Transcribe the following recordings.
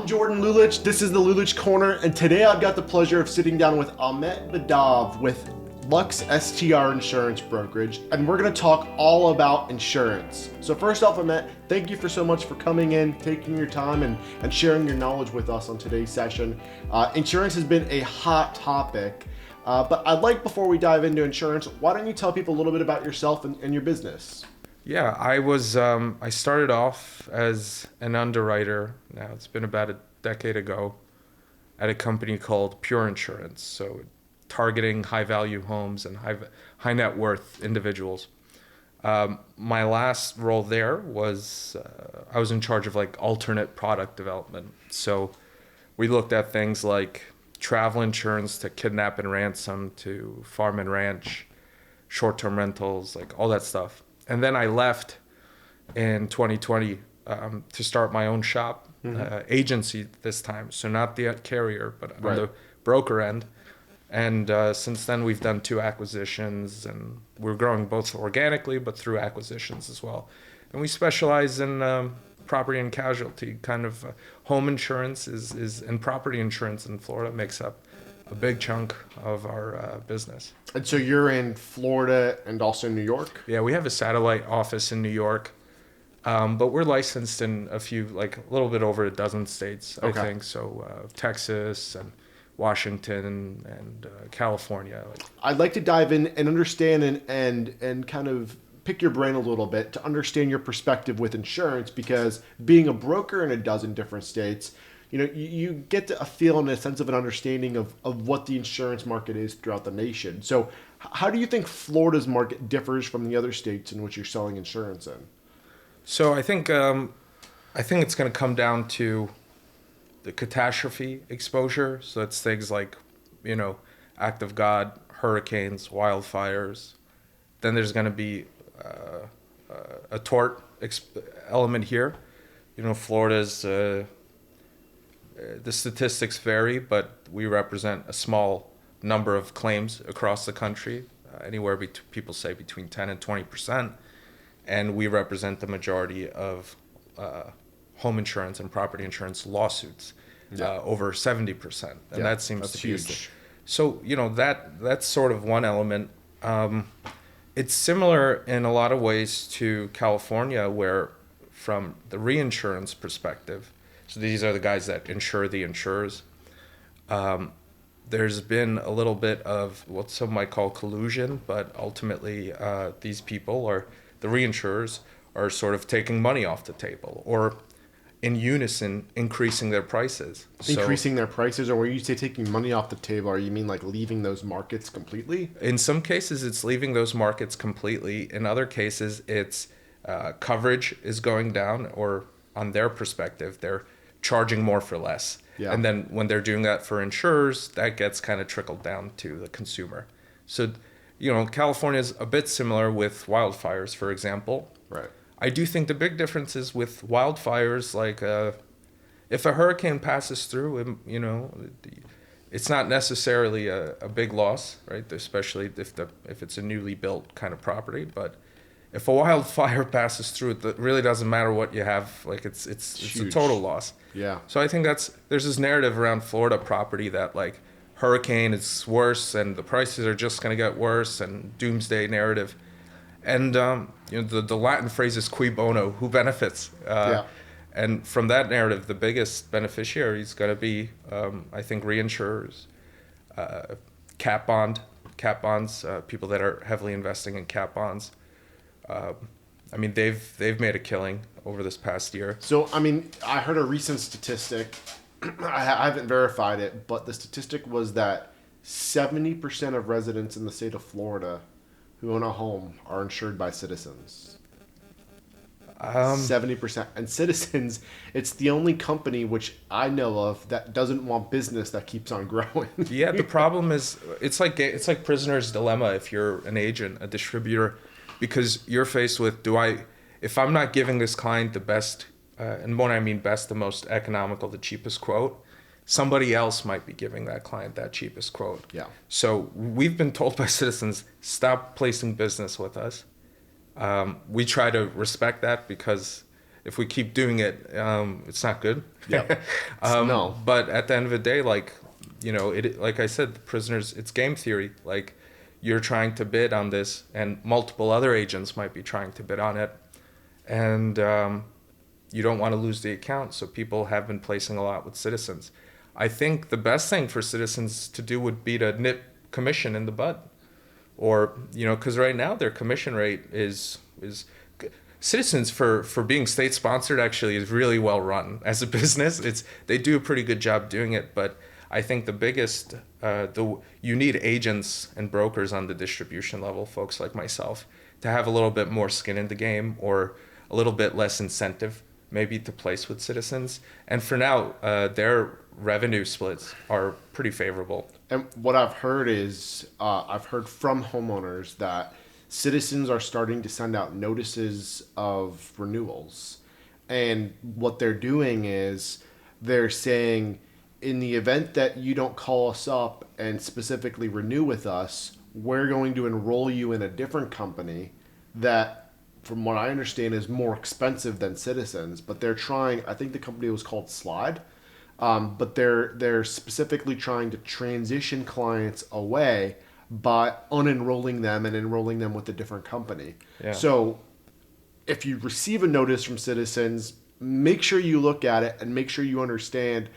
I'm Jordan Lulich. This is the Lulich Corner, and today I've got the pleasure of sitting down with Ahmet Bidav with LUX-STR Insurance Brokerage, and we're going to talk all about insurance. So first off, Ahmet, thank you so much for coming in, taking your time, and sharing your knowledge with us on today's session. Insurance has been a hot topic, but I'd like, before we dive into insurance, why don't you tell people a little bit about yourself and your business? Yeah, I started off as an underwriter. Now it's been about a decade ago at a company called Pure Insurance. So targeting high value homes and high net worth individuals. My last role there was, I was in charge of like alternate product development. So we looked at things like travel insurance to kidnap and ransom to farm and ranch, short-term rentals, like all that stuff. And then I left in 2020 to start my own shop, agency this time. So not the carrier, but on the broker end. And since then, we've done 2 acquisitions, and we're growing both organically, but through acquisitions as well. And we specialize in property and casualty, kind of home insurance and property insurance in Florida makes up a big chunk of our business. And so you're in Florida and also New York? Yeah, we have a satellite office in New York, but we're licensed in a few, like a little bit over a dozen states, I think. So Texas and Washington and California. I'd like to dive in and understand and kind of pick your brain a little bit to understand your perspective with insurance, because being a broker in a dozen different states, you get a feel and a sense of an understanding of what the insurance market is throughout the nation. So how do you think Florida's market differs from the other states in which you're selling insurance in? So I think it's going to come down to the catastrophe exposure. So it's things like, act of God, hurricanes, wildfires. Then there's going to be a tort element here. Florida's... the statistics vary, but we represent a small number of claims across the country, anywhere people say between 10 and 20%, and we represent the majority of home insurance and property insurance lawsuits, over 70%, and that seems to be huge. So that's sort of one element. It's similar in a lot of ways to California, where from the reinsurance perspective, so these are the guys that insure the insurers. There's been a little bit of what some might call collusion, but ultimately these people, or the reinsurers, are sort of taking money off the table, or in unison increasing their prices. Increasing their prices, or when you say taking money off the table, or you mean like leaving those markets completely? In some cases, it's leaving those markets completely. In other cases, it's coverage is going down, or on their perspective, they're charging more for less. Yeah. And then when they're doing that for insurers, that gets kind of trickled down to the consumer. So, California is a bit similar with wildfires, for example. Right. I do think the big difference is with wildfires, like if a hurricane passes through, it's not necessarily a big loss, right? Especially if it's a newly built kind of property, but if a wildfire passes through, it really doesn't matter what you have. Like it's a total loss. Yeah. So I think there's this narrative around Florida property that like hurricane is worse and the prices are just going to get worse, and doomsday narrative. And the Latin phrase is cui bono, who benefits. And from that narrative, the biggest beneficiary is going to be, I think, reinsurers, cat bonds, people that are heavily investing in cat bonds. They've made a killing over this past year. So, I heard a recent statistic. I haven't verified it, but the statistic was that 70% of residents in the state of Florida who own a home are insured by Citizens. 70%. And Citizens, it's the only company which I know of that doesn't want business that keeps on growing. Yeah, the problem is it's like prisoner's dilemma if you're an agent, a distributor, because you're faced with, if I'm not giving this client the best, and when I mean best, the most economical, the cheapest quote, somebody else might be giving that client that cheapest quote. Yeah. So we've been told by Citizens, stop placing business with us. We try to respect that because if we keep doing it, it's not good. Yeah. No. But at the end of the day, like, like I said, the prisoners, it's game theory. Like, you're trying to bid on this, and multiple other agents might be trying to bid on it, and you don't want to lose the account. So people have been placing a lot with Citizens. I think the best thing for Citizens to do would be to nip commission in the bud, or because right now their commission rate is Citizens for being state sponsored actually is really well run as a business. They do a pretty good job doing it, but I think the biggest you need agents and brokers on the distribution level, folks like myself, to have a little bit more skin in the game, or a little bit less incentive maybe to place with Citizens. And for now, their revenue splits are pretty favorable. And what I've heard is, I've heard from homeowners that Citizens are starting to send out notices of renewals. And what they're doing is they're saying, in the event that you don't call us up and specifically renew with us, we're going to enroll you in a different company that, from what I understand, is more expensive than Citizens. But they're trying, I think the company was called Slide. But they're specifically trying to transition clients away by unenrolling them and enrolling them with a different company. Yeah. So if you receive a notice from Citizens, make sure you look at it and make sure you understand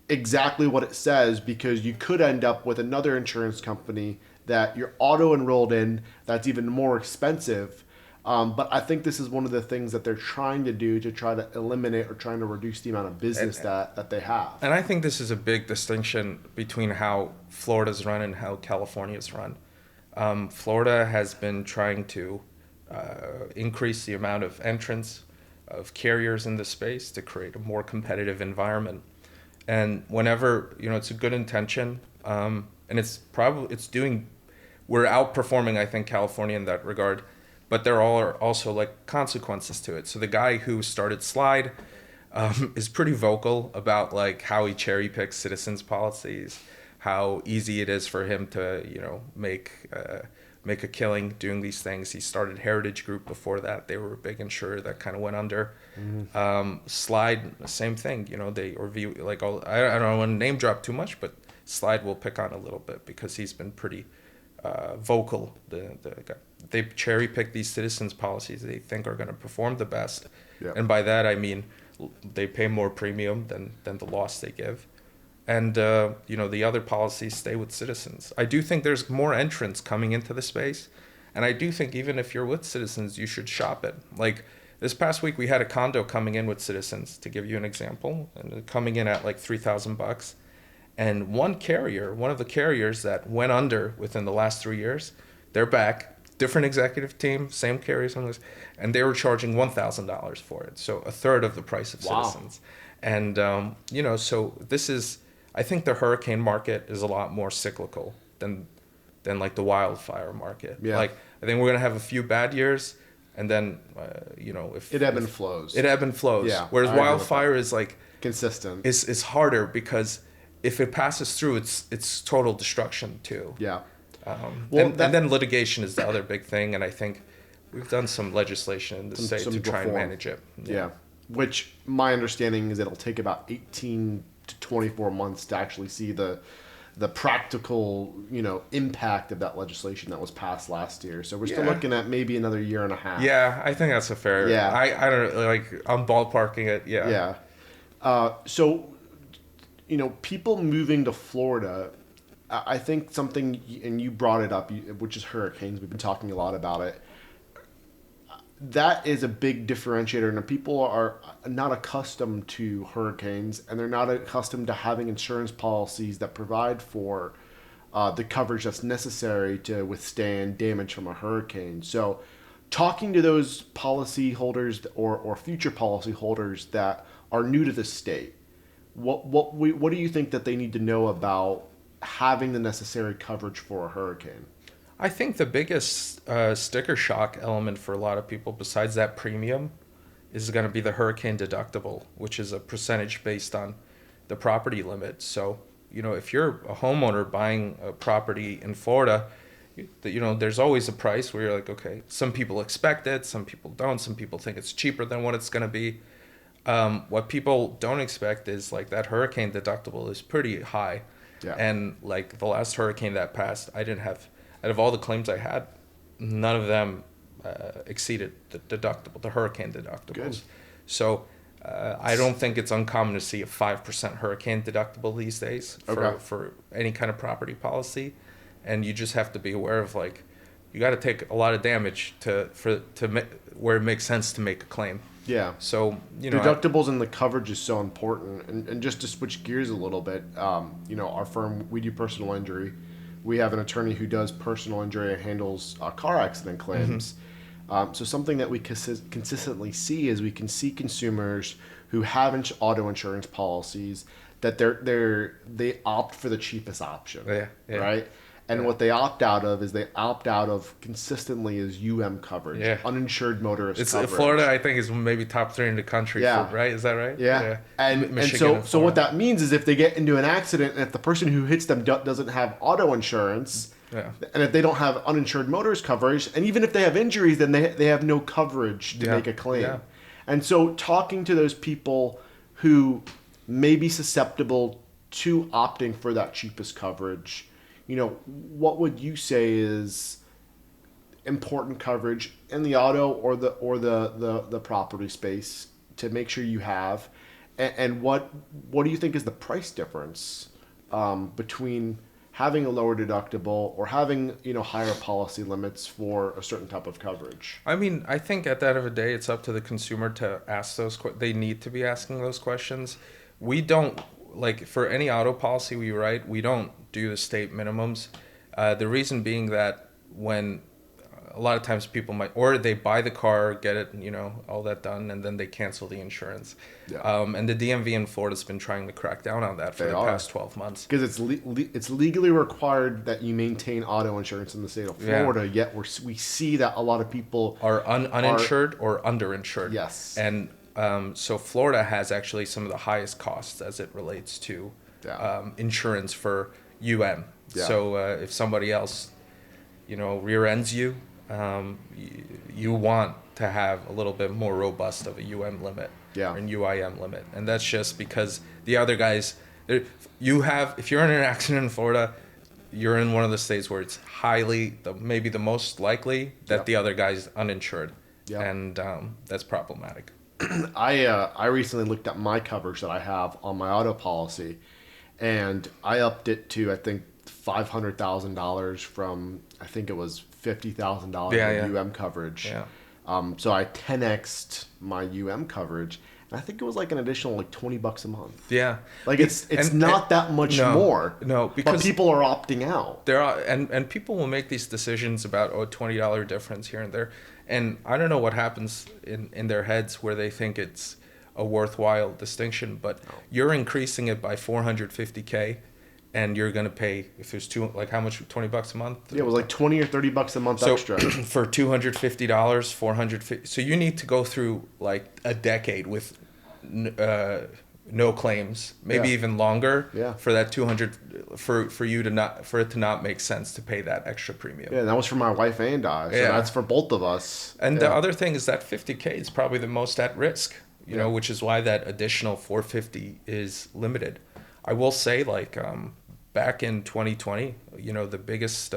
exactly what it says, because you could end up with another insurance company that you're auto-enrolled in that's even more expensive. But I think this is one of the things that they're trying to do to try to eliminate or trying to reduce the amount of business that they have. And I think this is a big distinction between how Florida's run and how California's run. Florida has been trying to increase the amount of entrants of carriers in the space to create a more competitive environment. And whenever, it's a good intention, and we're outperforming, I think, California in that regard. But there are also like consequences to it. So the guy who started Slide is pretty vocal about like how he cherry picks Citizens policies, how easy it is for him to make a killing doing these things. He started Heritage Group before that. They were a big insurer that kind of went under. Mm-hmm. Slide, same thing. They review like all. I don't want to name drop too much, but Slide will pick on a little bit because he's been pretty vocal. The guy. They cherry pick these Citizens policies they think are going to perform the best. Yeah. And by that I mean they pay more premium than the loss they give. And the other policies stay with Citizens. I do think there's more entrants coming into the space, and I do think even if you're with Citizens, you should shop it. Like this past week we had a condo coming in with Citizens, to give you an example, and coming in at like $3,000. And one of the carriers that went under within the last 3 years, they're back. Different executive team, same carriers, and they were charging $1,000 for it, so a third of the price of Citizens. And so this is, I think the hurricane market is a lot more cyclical than like the wildfire market. Yeah. Like I think we're gonna have a few bad years, and then if it ebb and flows. It ebb and flows. Yeah. Whereas wildfire is like consistent. It's harder because if it passes through, it's total destruction too. Yeah. And then litigation is the other big thing, and I think we've done some legislation in the state to try and manage it. Yeah. Which my understanding is it'll take about 18 to 24 months to actually see the practical impact of that legislation that was passed last year. So we're still looking at maybe another year and a half. Yeah, I think that's a fair. Yeah. I don't like, I'm ballparking it. Yeah. Yeah. So people moving to Florida, I think something, and you brought it up, which is hurricanes. We've been talking a lot about it. That is a big differentiator, and people are not accustomed to hurricanes, and they're not accustomed to having insurance policies that provide for the coverage that's necessary to withstand damage from a hurricane. So talking to those policy holders or future policy holders that are new to the state, what do you think that they need to know about having the necessary coverage for a hurricane? I think the biggest sticker shock element for a lot of people, besides that premium, is going to be the hurricane deductible, which is a percentage based on the property limit. So, if you're a homeowner buying a property in Florida, there's always a price where you're like, okay, some people expect it, some people don't, some people think it's cheaper than what it's going to be. What people don't expect is like that hurricane deductible is pretty high. Yeah. And like the last hurricane that passed, I didn't have, out of all the claims I had, none of them exceeded the deductible, the hurricane deductibles. Good. So I don't think it's uncommon to see a 5% hurricane deductible these days for any kind of property policy. And you just have to be aware of like, you got to take a lot of damage where it makes sense to make a claim. Yeah. So, deductibles and the coverage is so important. And just to switch gears a little bit, our firm, we do personal injury. We have an attorney who does personal injury and handles car accident claims. So something that we consistently see is we can see consumers who have auto insurance policies that they opt for the cheapest option, right? And what they opt out of is consistently is coverage, uninsured motorist coverage. Florida, I think, is maybe top 3 in the country, right? Is that right? Yeah. And so what that means is if they get into an accident and if the person who hits them doesn't have auto insurance, and if they don't have uninsured motorist coverage, and even if they have injuries, then they have no coverage to make a claim. Yeah. And so talking to those people who may be susceptible to opting for that cheapest coverage, what would you say is important coverage in the auto or the property space to make sure you have, and what do you think is the price difference between having a lower deductible or having higher policy limits for a certain type of coverage? I mean, I think at the end of the day, it's up to the consumer to ask those. They need to be asking those questions. We don't. Like for any auto policy we write, we don't do the state minimums. The reason being that when a lot of times people or they buy the car, get it, all that done, and then they cancel the insurance. Yeah. And the DMV in Florida has been trying to crack down on that for the past 12 months. Because it's legally required that you maintain auto insurance in the state of Florida, yet we see that a lot of people are uninsured or underinsured. Yes. And so Florida has actually some of the highest costs as it relates to insurance for UM. Yeah. So if somebody else, rear ends you, you want to have a little bit more robust of a limit, an UIM limit, and that's just because the other guys, if you're in an accident in Florida, you're in one of the states where it's maybe the most likely that the other guy's uninsured, and that's problematic. I recently looked at my coverage that I have on my auto policy, and I upped it to I think $500,000 from I think it was $50,000 of coverage. Yeah. So I 10x'd my coverage, and I think it was like an additional like $20 a month. Yeah. Like it's not that much more. No, because but people are opting out. There are and people will make these decisions about $20 difference here and there. And I don't know what happens in their heads where they think it's a worthwhile distinction, but you're increasing it by $450K, and you're going to pay, if there's how much, $20 a month? Yeah, it was like $20 or $30 a month extra. For $250, $450. So you need to go through like a decade with no claims, maybe even longer, for that $200 for it to not make sense to pay that extra premium. Yeah, and that was for my wife and I. So that's for both of us. And the other thing is that $50K is probably the most at risk, which is why that additional $450 is limited. I will say, like back in 2020, the biggest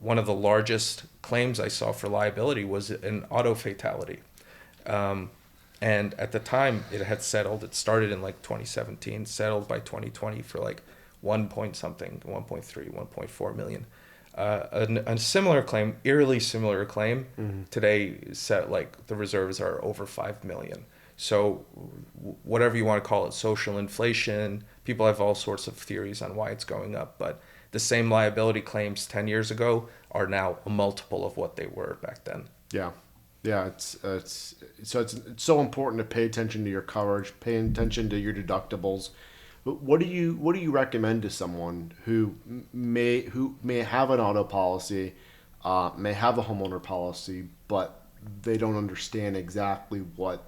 one of the largest claims I saw for liability was an auto fatality. And at the time, it had settled. It started in like 2017, settled by 2020 for like 1.3, 1.4 million. A similar claim, eerily similar claim, today set like the reserves are over 5 million. So whatever you want to call it, social inflation, people have all sorts of theories on why it's going up, but the same liability claims 10 years ago are now a multiple of what they were back then. Yeah. Yeah, it's so important to pay attention to your coverage, pay attention to your deductibles. But what do you recommend to someone who may have an auto policy, may have a homeowner policy, but they don't understand exactly what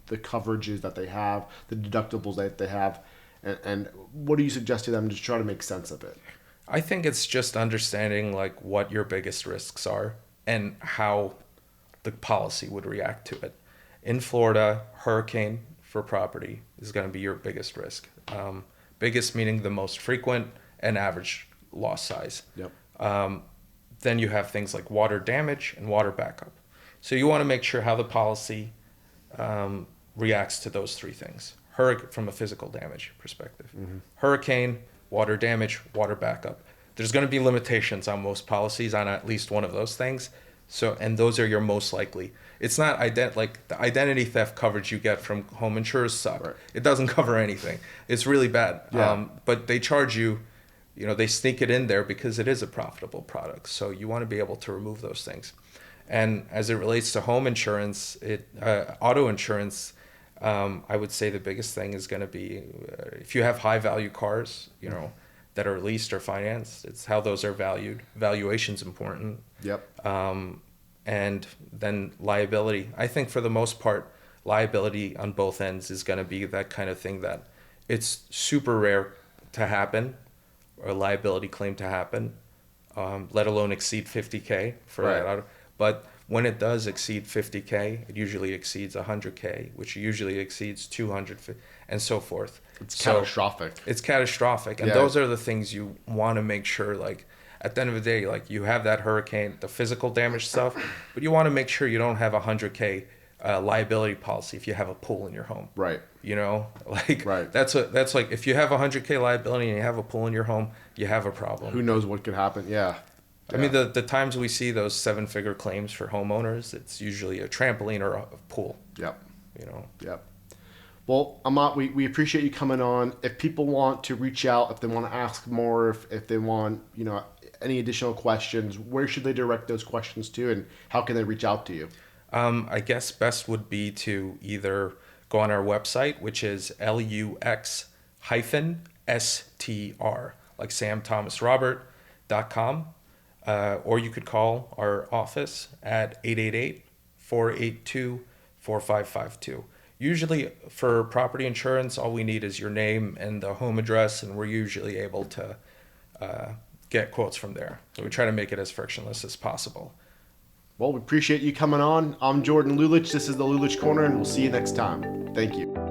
the coverage is that they have, the deductibles that they have, and what do you suggest to them to try to make sense of it? I think it's just understanding like what your biggest risks are and how the policy would react to it. In Florida, hurricane for property is going to be your biggest risk. Biggest meaning the most frequent and average loss size. Yep. Then you have things like water damage and water backup. So you want to make sure how the policy reacts to those three things. From a physical damage perspective. Mm-hmm. Hurricane, water damage, water backup. There's going to be limitations on most policies on at least one of those things. So, and those are your most likely. It's not like the identity theft coverage you get from home insurers suck. Right. It doesn't cover anything. It's really bad. Yeah. But they charge you, they sneak it in there because it is a profitable product. So you want to be able to remove those things. And as it relates to home insurance, auto insurance, I would say the biggest thing is going to be if you have high value cars, that are leased or financed, it's how those are valued. Valuation's important. Yep. And then liability. I think for the most part, liability on both ends is going to be that kind of thing that it's super rare to happen, or a liability claim to happen, let alone exceed 50K for right. that auto. But when it does exceed 50K, it usually exceeds 100K, which usually exceeds 200, and so forth. It's catastrophic. It's catastrophic. And those are the things you want to make sure, like, at the end of the day, like, you have that hurricane, the physical damage stuff, but you want to make sure you don't have a 100K liability policy if you have a pool in your home. Right. Right. That's like, if you have a 100K liability and you have a pool in your home, you have a problem. Who knows what could happen? Yeah. I mean, the times we see those 7-figure claims for homeowners, it's usually a trampoline or a pool. Yep. Yep. Well, Ahmet, we appreciate you coming on. If people want to reach out, if they want to ask more, if they want, any additional questions, where should they direct those questions to, and how can they reach out to you? I guess best would be to either go on our website, which is LUX-STR, like SamThomasRobert.com. Or you could call our office at 888-482-4552. Usually for property insurance, all we need is your name and the home address, and we're usually able to get quotes from there. So we try to make it as frictionless as possible. Well, we appreciate you coming on. I'm Jordan Lulich. This is the Lulich Corner, and we'll see you next time. Thank you.